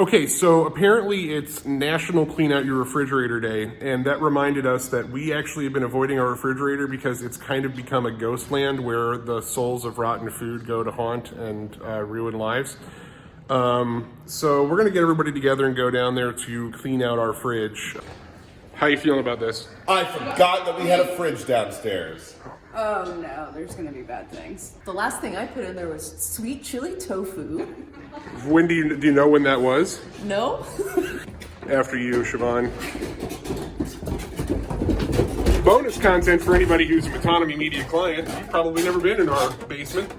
Okay, so apparently it's National Clean Out Your Refrigerator Day, and that reminded us that we actually have been avoiding our refrigerator because it's kind of become a ghost land where the souls of rotten food go to haunt and ruin lives. So we're gonna get everybody together and go down there to clean out our fridge. How you feeling about this? I forgot that we had a fridge downstairs. Oh no, there's gonna be bad things. The last thing I put in there was sweet chili tofu. When do you know when that was? No? After you, Siobhan. Bonus content for anybody who's a Metonymy Media client. You've probably never been in our basement.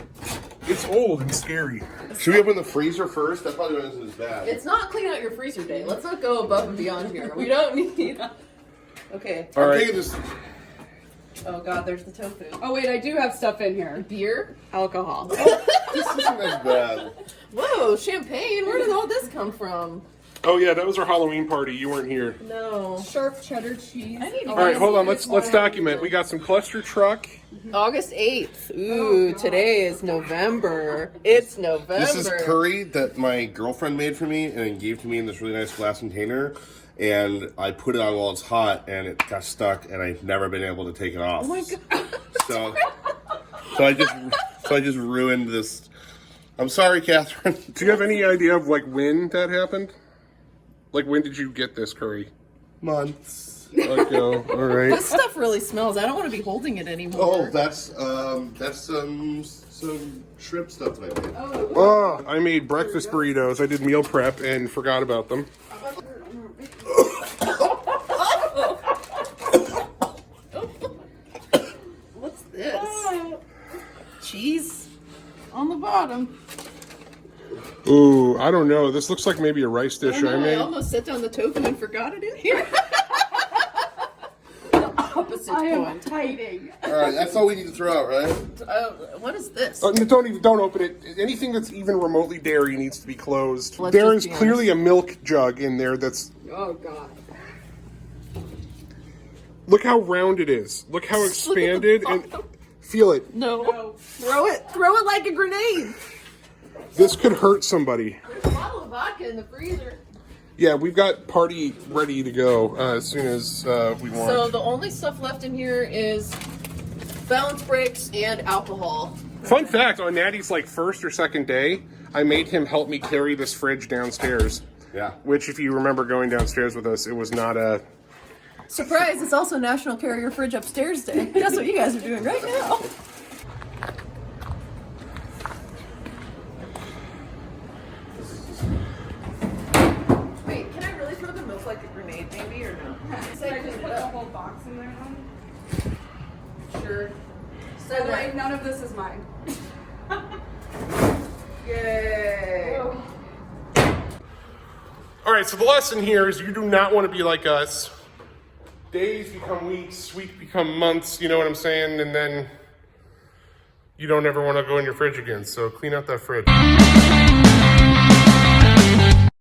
It's old and scary. Should we open the freezer first? That probably isn't as bad. It's not clean out your freezer day. Let's not go above and beyond here. We don't need... Okay. All right. I'm taking this. Oh god, there's the tofu. Oh wait, I do have stuff in here. Beer, alcohol. This isn't as bad. Whoa, champagne. Where did all this come from? Oh yeah, that was our Halloween party. You weren't here. No. Sharp cheddar cheese. I need to All right, hold on. Let's document. We got some cluster truck. August 8th. Ooh, today is November. It's November. This is curry that my girlfriend made for me and gave to me in this really nice glass container. And I put it on while it's hot, and it got stuck, and I've never been able to take it off. Oh my god. So I just ruined this. I'm sorry, Catherine. Do you have any idea of like when that happened? Like when did you get this curry? Months. Okay, all right. This stuff really smells. I don't want to be holding it anymore. Oh, that's some shrimp stuff that I made. Oh, I made breakfast burritos. I did meal prep and forgot about them. What's this? Cheese? On the bottom. Ooh, I don't know. This looks like maybe a rice dish Oh, no, I I made. almost set down the tofu and forgot it in here. The opposite I am point. hiding. All right, that's all we need to throw out, right? What is this? Don't open it. Anything that's even remotely dairy needs to be closed. Let's There just is be clearly a milk jug in there that's... Oh god. Look how round it is. Look how expanded and... Feel it. No. Throw it. Throw it like a grenade. This could hurt somebody. There's a bottle of vodka in the freezer. Yeah, we've got party ready to go as soon as we want. So the only stuff left in here is balance breaks and alcohol. Fun fact, on Natty's like first or second day, I made him help me carry this fridge downstairs. Yeah. Which, if you remember going downstairs with us, it was not a... Surprise, it's also National Carrier Fridge Upstairs Day. That's what you guys are doing right now. Wait, can I really throw the milk like a grenade maybe or no? Should I just put the whole box in there then? Sure. By the way, none of this is mine. Yay. All right, so the lesson here is you do not want to be like us. Days become weeks, weeks become months, you know what I'm saying? And then you don't ever want to go in your fridge again, so clean out that fridge.